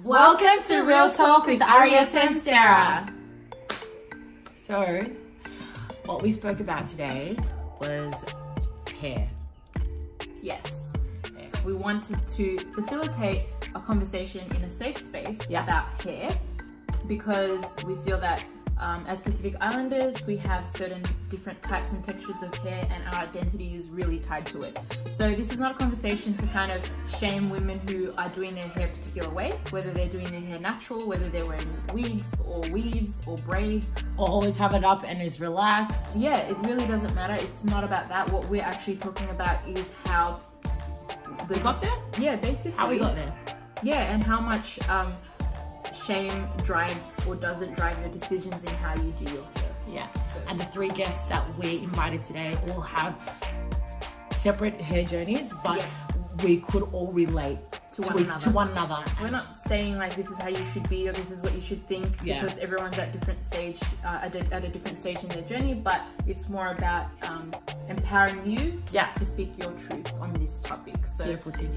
Welcome to Real Talk with Arieta and Sera. So, what we spoke about today was hair. Yes. So we wanted to facilitate a conversation in a safe space about hair, because we feel that as Pacific Islanders, we have certain different types and textures of hair, and our identity is really tied to it. So this is not a conversation to kind of shame women who are doing their hair a particular way, whether they're doing their hair natural, whether they're wearing wigs or weaves or braids. Or always have it up and is relaxed. Yeah, it really doesn't matter. It's not about that. What we're actually talking about is how we got there? Yeah, basically. How we got there. Yeah, and how much shame drives or doesn't drive your decisions in how you do your hair. Yeah, and the three guests that we invited today all have separate hair journeys, but we could all relate to one another. We're not saying like this is how you should be or this is what you should think, because everyone's at different stage, at a different stage in their journey. But it's more about empowering you to speak your truth on this topic. So beautiful team.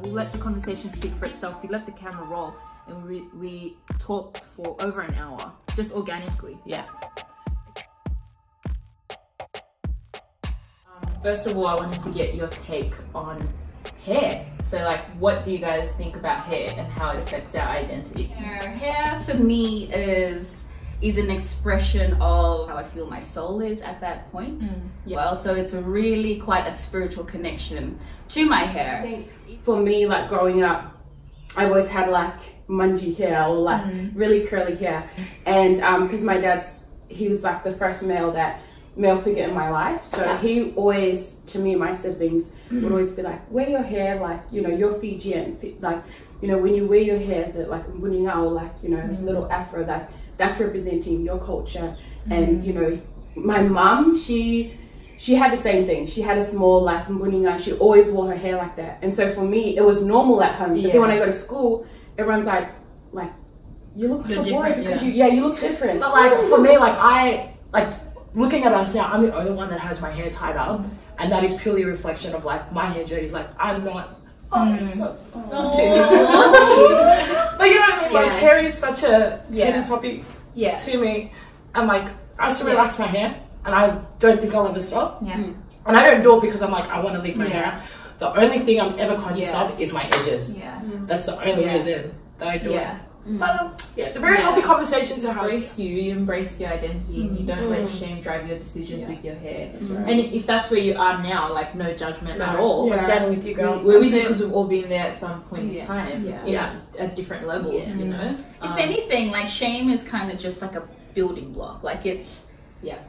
We'll let the conversation speak for itself. We let the camera roll, and we talked for over an hour, just organically. First of all, I wanted to get your take on hair. So like, what do you guys think about hair and how it affects our identity? Hair for me is an expression of how I feel my soul is at that point. Well, so it's really quite a spiritual connection to my hair. I think for me, like growing up, I always had like mangy hair or like really curly hair, and because my he was like the first male figure in my life, so he always, to me and my siblings, would always be like, wear your hair like, you know, you're Fijian, like, you know, when you wear your hair, is it like or like, you know, this little afro, that's representing your culture. And you know, my mum, she had the same thing. She had a small like muninga. She always wore her hair like that, and so for me it was normal at home. But then when I go to school, everyone's like you look like a boy because you look different. But like for me, like looking at us now, I'm the only one that has my hair tied up, and that is purely a reflection of like my hair journey. Is like I'm not. But you know what I mean? Like hair is such a hidden topic to me, and like I still relax my hair, and I don't think I'll ever stop. And I don't do it because I'm like I want to leave my hair out. The only thing I'm ever conscious of is my edges. That's the only reason that I do it. But it's a very healthy conversation to have. You embrace your identity, and you don't let shame drive your decisions with your hair. And if that's where you are now, like no judgment at all. We're standing with you, girl. We're with you because we've all been there at some point in time, at different levels, you know. If anything, like shame is kind of just like a building block. Like it's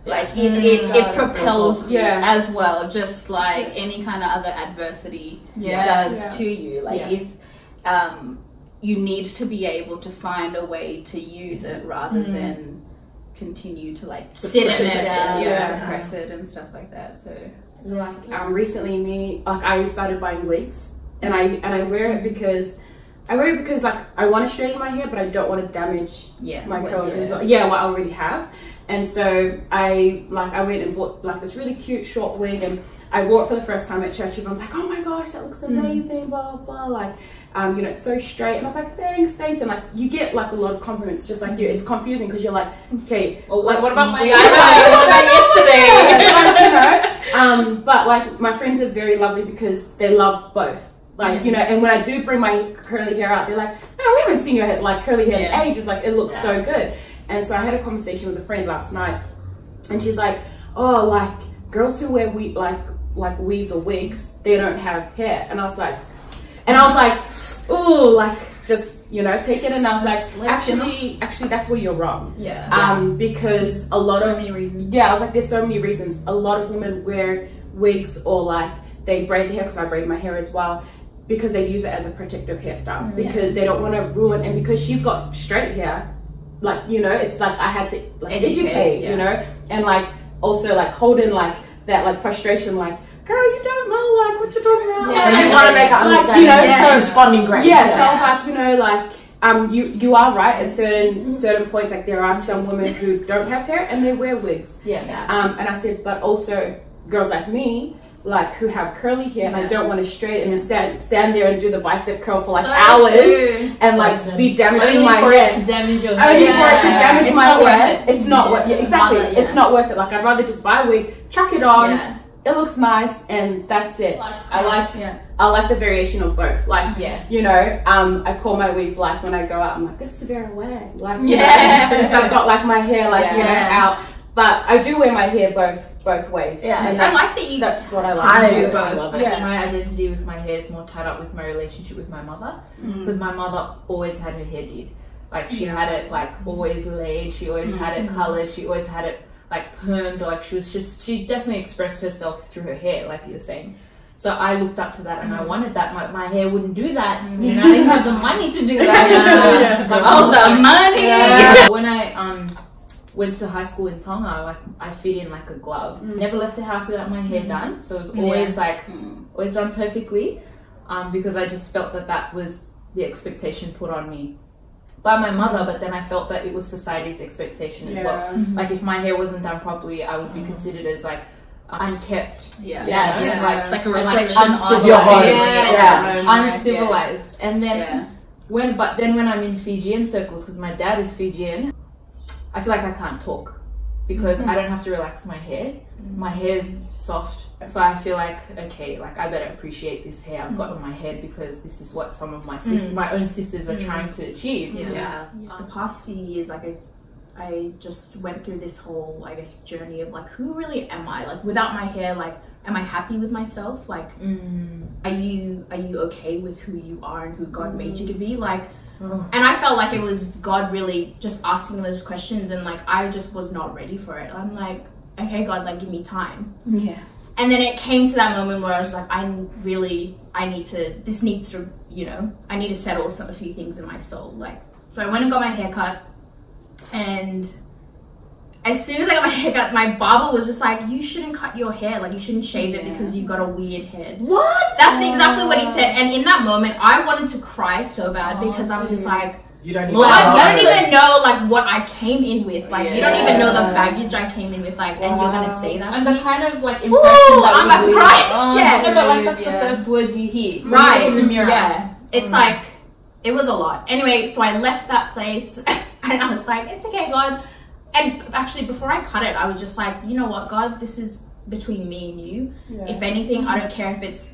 like it propels you as well, just like any kind of other adversity does to you. Like if you need to be able to find a way to use it rather than continue to like sit it down, suppress it and stuff like that. So like recently I started buying wigs, and I wear it because like I want to straighten my hair, but I don't want to damage my curls as well. What I already have. And so I went and bought like this really cute short wig, and I wore it for the first time at church. Everyone's like, oh my gosh, that looks amazing, blah blah, like you know, it's so straight. And I was like, thanks. And like you get like a lot of compliments, just like you. It's confusing because you're like, okay, well, like what about my what about yesterday? You know, but like my friends are very lovely because they love both. Like, you know, and when I do bring my curly hair out, they're like, no, we haven't seen your hair, like curly hair in ages, like it looks so good. And so I had a conversation with a friend last night, and she's like, oh, like girls who wear like weaves or wigs, they don't have hair. And I was like, ooh, like just, you know, take it. And I was like, actually that's where you're wrong. Because a lot of many reasons. I was like, there's so many reasons. A lot of women wear wigs or like they braid their hair, because I braid my hair as well, because they use it as a protective hairstyle, because they don't want to ruin, and because she's got straight hair, like, you know, it's like I had to like educate, you know, and like also like holding like that like frustration, like, girl, you don't know like what you're talking about. Like, you want to make her understand, you know, corresponding grace. So I was like, you know, like you are right at certain points. Like there are some women who don't have hair and they wear wigs. And I said, but also girls like me, like who have curly hair and I don't want to straighten and stand there and do the bicep curl for like hours and like be damaging my hair. To damage your hair. Only for it to damage my hair. It's not worth it. Exactly. It's not worth it. Like I'd rather just buy a wig, chuck it on. It looks nice and that's it. I like the variation of both. Like you know, I call my wig like when I go out, I'm like, this is a Vera wig. Like because I've got like my hair like you know out. But I do wear my hair both ways. Yeah, and I like that you. That's what I like. I do both. I love it. My identity with my hair is more tied up with my relationship with my mother, because my mother always had her hair did. Like she had it like always laid. She always had it colored. She always had it like permed. Like she definitely expressed herself through her hair, like you were saying. So I looked up to that and I wanted that. My hair wouldn't do that. You know, I didn't have the money to do that. The money. When I went to high school in Tonga, like I fit in like a glove. Never left the house without my hair done, so it was always like always done perfectly, because I just felt that was the expectation put on me by my mother. But then I felt that it was society's expectation as well. Like if my hair wasn't done properly, I would be considered as like unkept. Like a reflection of your home. Uncivilized. And then when I'm in Fijian circles, because my dad is Fijian, I feel like I can't talk because I don't have to relax my hair. My hair is soft, so I feel like, okay, like I better appreciate this hair I've got on my head, because this is what some of my sisters, my own sisters, are trying to achieve. The past few years, like I just went through this whole, I guess, journey of like, who really am I? Like without my hair, like, am I happy with myself? Like, are you okay with who you are and who God made you to be? Like. And I felt like it was God really just asking those questions, and like I just was not ready for it. I'm like, okay, God, like give me time. And then it came to that moment where I was like, this needs to, you know, I need to settle a few things in my soul. Like, so I went and got my hair cut, and as soon as I got my hair cut, my barber was just like, you shouldn't cut your hair, like you shouldn't shave it because you've got a weird head. What? That's exactly what he said. And in that moment, I wanted to cry so bad because I'm just like, you don't even know like what I came in with. Like you don't even know the baggage I came in with. Like, and you're gonna say that. And to the me? kind of like impression that I'm about to cry. No, but like that's the first words you hear. Right in the mirror. Yeah. It's like, it was a lot. Anyway, so I left that place and I was like, it's okay, God. And actually, before I cut it, I was just like, you know what, God, this is between me and you. If anything, I don't care if it's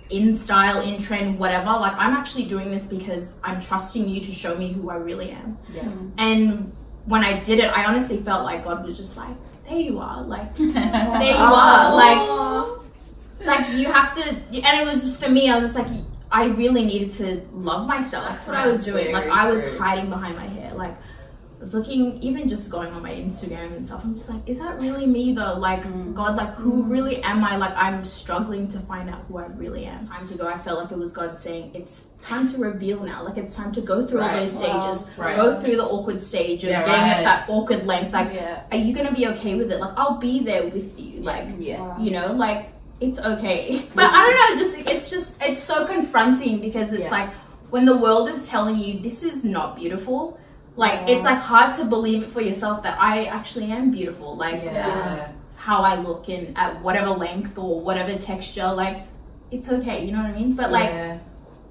in style, in trend, whatever. Like, I'm actually doing this because I'm trusting you to show me who I really am. And when I did it, I honestly felt like God was just like, there you are. Like, there you are. Like, it's like you have to, and it was just for me, I was just like, I really needed to love myself. That's what I was doing. Like, I was hiding behind my hair. Like, I was looking, even just going on my Instagram and stuff, I'm just like, is that really me though? Like, God, like, who really am I? Like, I'm struggling to find out who I really am. Time to go. I felt like it was God saying, it's time to reveal now. Like, it's time to go through all those stages, go through the awkward stage of getting at that awkward length. Like, are you going to be okay with it? Like, I'll be there with you. Like, you know, like, it's okay. But I don't know, it's so confronting because it's like, when the world is telling you this is not beautiful, like, it's like hard to believe it for yourself that I actually am beautiful. Like, how I look and at whatever length or whatever texture, like, it's okay, you know what I mean? But like,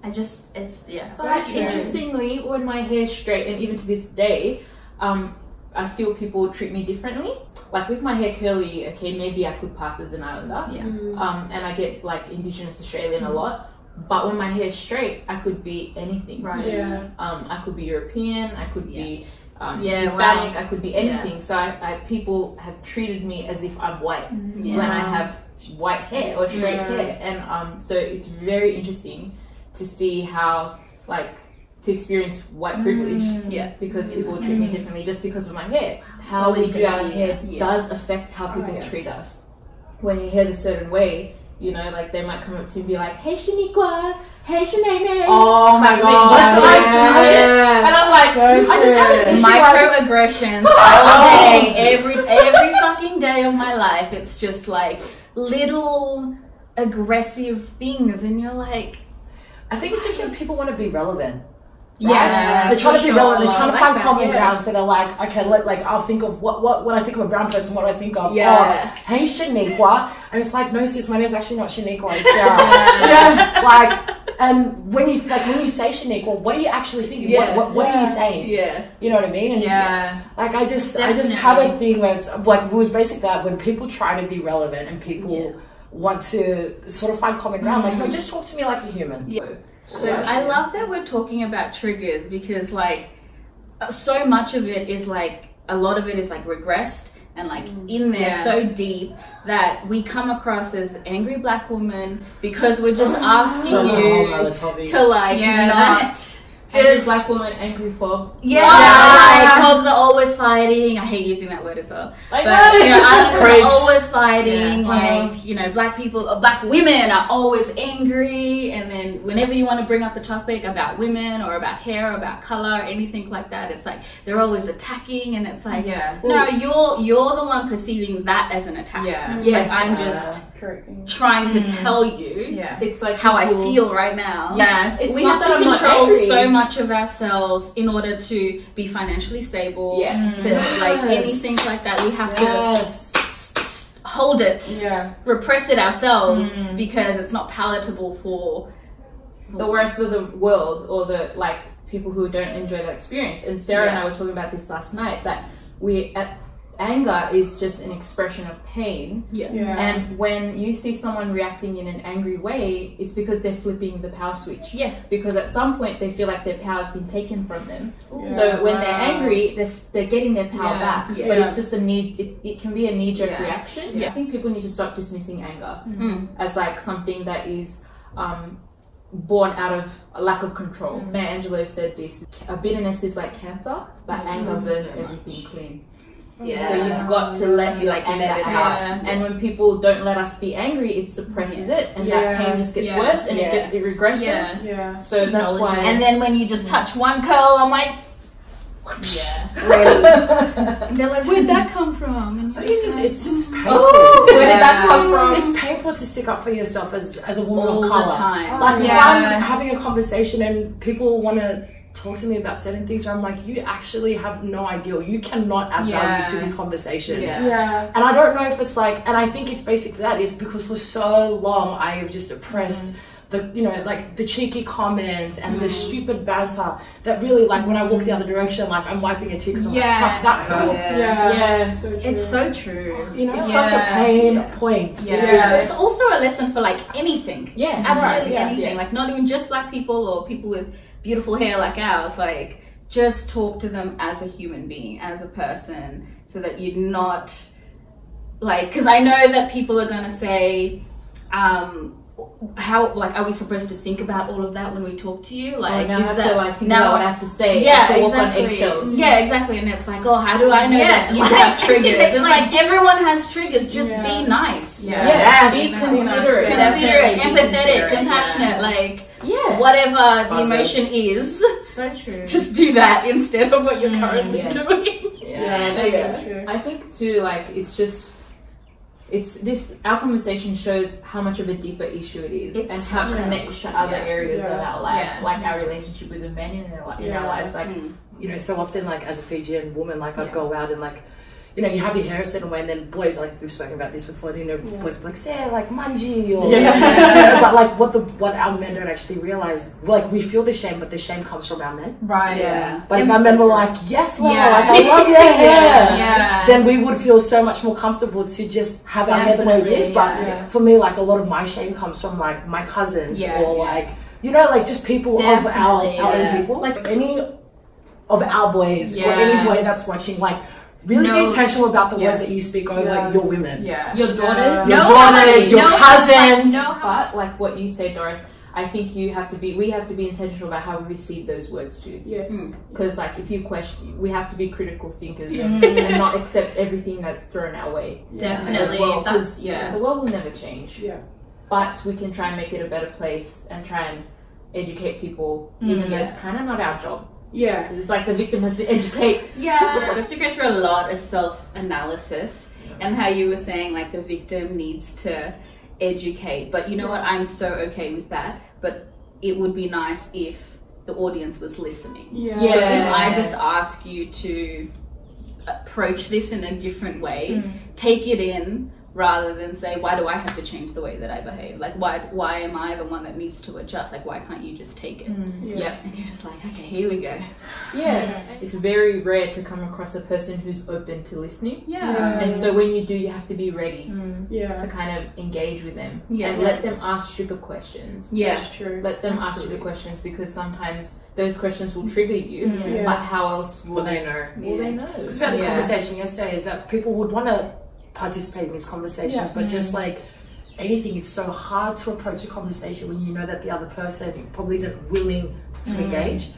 I just, it's, But interestingly, when my hair's straight, and even to this day, I feel people treat me differently. Like with my hair curly, okay, maybe I could pass as an islander. And I get like Indigenous Australian a lot. But when my hair's straight, I could be anything. I could be European, I could be Hispanic, I could be anything. So people have treated me as if I'm white when I have white hair or straight hair. And so it's very interesting to see how, like, to experience white privilege because people treat me differently just because of my hair. How we do our hair does affect how people treat us. When your hair's a certain way, you know, like they might come up to you and be like, hey Shaniqua, hey Shanae. Oh my god. And I'm like, I just have an issue. Microaggressions all day, every fucking day of my life. It's just like little aggressive things, and you're like, I think it's just when people want to be relevant. Right? They're trying to be relevant. They're trying to find common ground. So they're like, okay, I'll think of what when I think of a brown person, what do I think of? Oh, hey, Shaniqua. And it's like, no, sis, my name's actually not Shaniqua. It's Sera. Like, and when you say Shaniqua, what are you actually thinking? What are you saying? You know what I mean? And like, I just have a thing where it's like, it was basically that when people try to be relevant and people want to sort of find common ground, like, no, just talk to me like a human. So I love that we're talking about triggers, because like so much of it is like, a lot of it is like regressed and like in there so deep that we come across as angry black woman because we're just asking you to like not just black woman, angry fob. Like fobs are always fighting. I hate using that word as well. But you know, islanders are always fighting. Like, you know, black women are always angry. And then whenever you want to bring up a topic about women or about hair or about color, anything like that, it's like they're always attacking. And it's like, no, you're the one perceiving that as an attack. Like, I'm just trying to tell you it's like how I feel right now. We have to control so much of ourselves in order to be financially stable, to like anything like that. We have to hold it, repress it ourselves, because it's not palatable for the rest of the world, or the like people who don't enjoy that experience. And Sera and I were talking about this last night, that anger is just an expression of pain. And when you see someone reacting in an angry way, it's because they're flipping the power switch. Because at some point they feel like their power's been taken from them. So when they're angry, they're getting their power back. But it's just a need. It can be a knee-jerk reaction. I think people need to stop dismissing anger as like something that is born out of a lack of control. Maya Angelou said this: a bitterness is like cancer, but anger burns everything clean. So you've got to let anger out. And when people don't let us be angry, it suppresses it, and that pain just gets worse, and it regresses. So that's why. And then when you just touch one curl, I'm like, they're like, where'd that come from? And it's just painful. Where did that come from? It's painful to stick up for yourself as a woman all of color. The time. Like if I'm having a conversation and people want to talk to me about certain things where I'm like, you actually have no idea, you cannot add value to this conversation. And I don't know if it's like, and I think it's basically that is because for so long I have just oppressed the, you know, like the cheeky comments and the stupid banter that really, like, when I walk the other direction, like I'm wiping a tear because I'm like, fuck, that hurt. So true. It's so true. You know, it's such a pain point. It's also a lesson for like anything. Absolutely anything. Like not even just black people or people with beautiful hair like ours, like just talk to them as a human being, as a person, so that you're not like, because I know that people are gonna say, how, like, are we supposed to think about all of that when we talk to you? Like, now I have to like think about what I have to say. I have to walk on eggshells. Exactly. And it's like, oh, how do I know that you have triggers? It's like everyone has triggers. Just be nice. Be considerate, empathetic, compassionate. Like, whatever the emotion is. So true. Just do that instead of what you're currently doing. That's so true. I think too, like, our conversation shows how much of a deeper issue it is, and how it connects to other areas of our life, like our relationship with the men in our lives. Like, you know, so often, like, as a Fijian woman, like, I'd go out and, like, you know, you have your hair a certain way, and then boys, like, we've spoken about this before, you know, boys are like, say, like, manji, or, but, like, what our men don't actually realize, like, we feel the shame, but the shame comes from our men. But if our men were like, yes, Mama, like, I love your hair, then we would feel so much more comfortable to just have our hair the way it is. But for me, like, a lot of my shame comes from, like, my cousins, or, like, you know, like, just people of our own people. Like, any of our boys, or any boy that's watching, like, really be intentional about the words that you speak over your women. Your daughters. Your cousins. But like what you say, Doris, I think we have to be intentional about how we receive those words too. Because like if you question, we have to be critical thinkers and not accept everything that's thrown our way. Definitely. Because the world will never change. But we can try and make it a better place and try and educate people, even though it's kind of not our job. It's like the victim has to educate. We have to go through a lot of self-analysis, and how you were saying, like, the victim needs to educate. But you know what? I'm so okay with that. But it would be nice if the audience was listening. Yeah. So if I just ask you to approach this in a different way, take it in, rather than say, why do I have to change the way that I behave? Like, why am I the one that needs to adjust? Like, why can't you just take it? And you're just like, okay, here we go. It's very rare to come across a person who's open to listening. And so when you do, you have to be ready to kind of engage with them and let them ask stupid questions. That's true. Let them ask stupid questions, because sometimes those questions will trigger you, but how else will they know? They know? Because we had this conversation yesterday, is that people would want to participate in these conversations, but just like anything, it's so hard to approach a conversation when you know that the other person probably isn't willing to engage.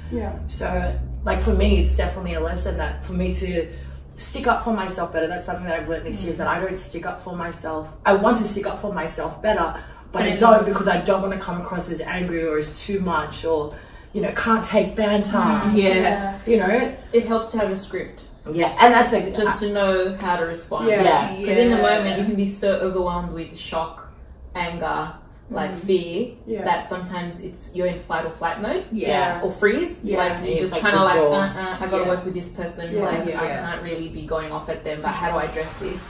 So like for me, it's definitely a lesson that for me to stick up for myself better. That's something that I've learned this year, is that I don't stick up for myself. I want to stick up for myself better, but I don't, because I don't want to come across as angry or as too much, or you know, can't take banter. You know, it helps to have a script. And that's like just to know how to respond. Because in the moment you can be so overwhelmed with shock, anger, like fear, that sometimes you're in fight or flight mode, or freeze. Like you just kind of like, I gotta work with this person. Like I can't really be going off at them. But how do I address this?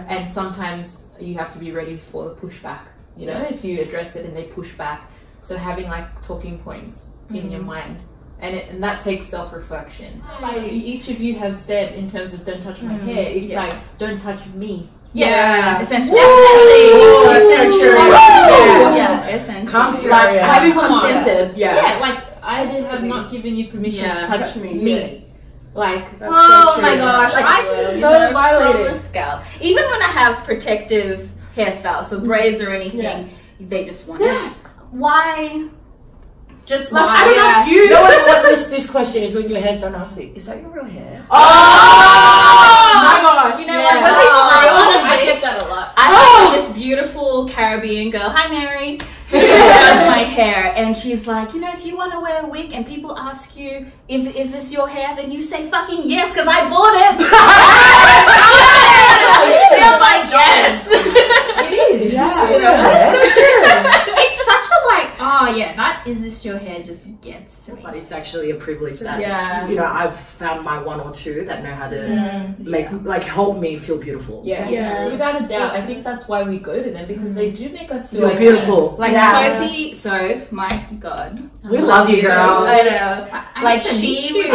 And sometimes you have to be ready for the pushback. You know, if you address it and they push back. So having like talking points in your mind. And that takes self-reflection. Like each of you have said in terms of don't touch my hair, it's like don't touch me. Essentially. Essentially. Like having consented. Like I have not given you permission to touch me. Like that's so my gosh, like, I feel so violated. Even when I have protective hairstyles, so braids or anything, they just want it. Why? Just like, I don't know if you know what this question is when your hair's done. Honestly, is that your real hair? Oh my gosh! You know what? I get that a lot. I have this beautiful Caribbean girl. Hi, Mary. Who does my hair, and she's like, you know, if you want to wear a wig and people ask you, is this your hair, then you say fucking yes, because I bought it. I'm like, yes. It is. It's such a like, that is this your hair just gets to me. But it's actually a privilege that you know, I've found my one or two that know how to like help me feel beautiful. Without a doubt. I think that's why we go to them, because they do make us feel like beautiful. Like Soph, my God, we love you, girl. I know. Like she was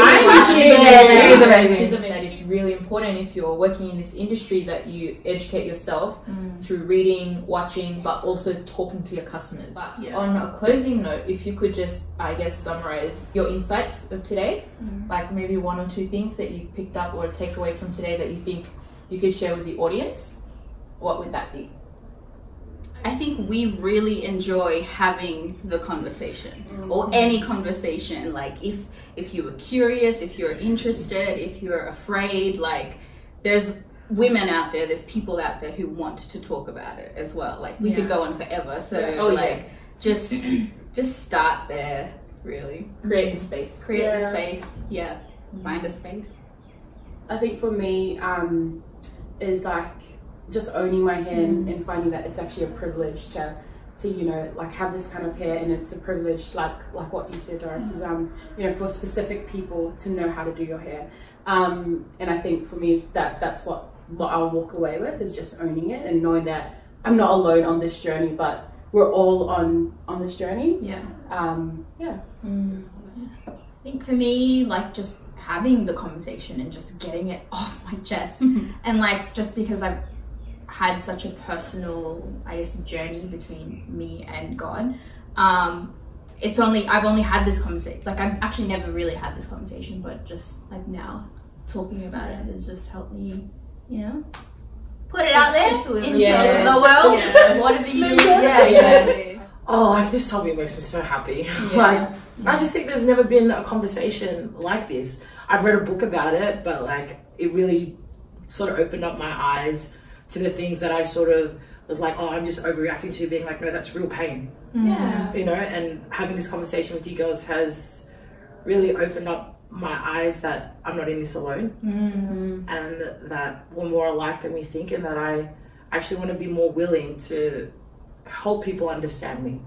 amazing. She's amazing. It's really important if you're working in this industry that you educate yourself through reading, watching, but also talking to your customers. On a closing note, if you could just, I guess, summarize your insights of today, like maybe one or two things that you picked up or take away from today that you think you could share with the audience, what would that be? I think we really enjoy having the conversation, or any conversation. Like if you were curious, if you're interested, if you're afraid, like there's women out there, there's people out there who want to talk about it as well. Like we could go on forever. So just start there, really. Create the space. Create the space. Find a space. I think for me, is like just owning my hair and finding that it's actually a privilege to you know, like have this kind of hair, and it's a privilege, like what you said, Doris, is you know, for specific people to know how to do your hair. And I think for me is that's what I'll walk away with, is just owning it and knowing that I'm not alone on this journey, but we're all on this journey. I think for me, like just having the conversation and just getting it off my chest, and like just because I've had such a personal, I guess, journey between me and God. I've only had this conversation, like I've actually never really had this conversation, but just like now talking about it has just helped me, you know, put it out there into the world. Whatever you do. Oh, like this topic makes me so happy. Like I just think there's never been a conversation like this. I've read a book about it, but like it really sort of opened up my eyes to the things that I sort of was like, oh, I'm just overreacting to, being like, no, that's real pain. You know, and having this conversation with you girls has really opened up my eyes that I'm not in this alone, and that we're more alike than we think, and that I actually want to be more willing to help people understand me.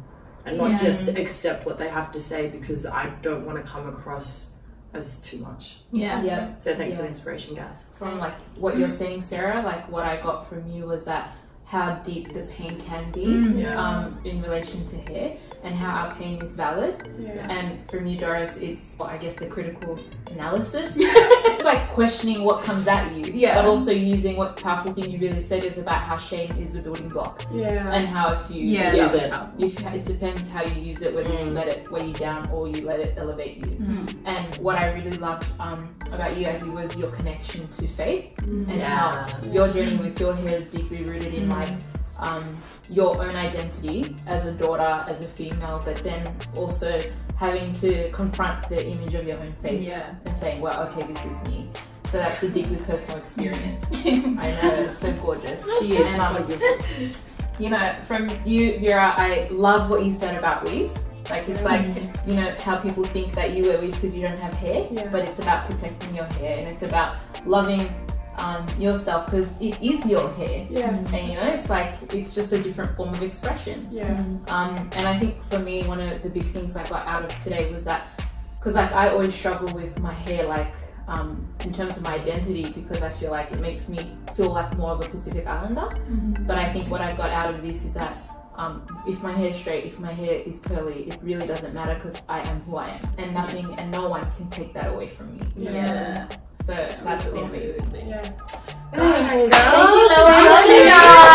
and not just accept what they have to say because I don't want to come across as too much. So thanks for the inspiration, guys. From like what you're saying, Sarah, like what I got from you was that how deep the pain can be in relation to hair, and how our pain is valid. And from you, Doris, it's, well, I guess, the critical analysis. It's like questioning what comes at you, but also using what powerful thing you really said is about how shame is a building block. And how if you use it, it depends how you use it, whether you let it weigh you down or you let it elevate you. And what I really loved about you, Aggie, was your connection to faith, and how your journey with your hair is deeply rooted in like your own identity as a daughter, as a female, but then also having to confront the image of your own face and saying, well, okay, this is me. So that's a deeply personal experience. I know, it's so gorgeous. She is. And, you know, from you, Vera, I love what you said about wigs. Like, it's like, you know, how people think that you wear wigs because you don't have hair, but it's about protecting your hair, and it's about loving yourself because it is your hair. And you know, it's like, it's just a different form of expression. And I think for me, one of the big things I got out of today was that, because like I always struggle with my hair, like in terms of my identity, because I feel like it makes me feel like more of a Pacific Islander. But I think what I got out of this is that if my hair is straight, if my hair is curly, it really doesn't matter because I am who I am, and nothing and no one can take that away from me. So that's been amazing. Thank you, Thank you.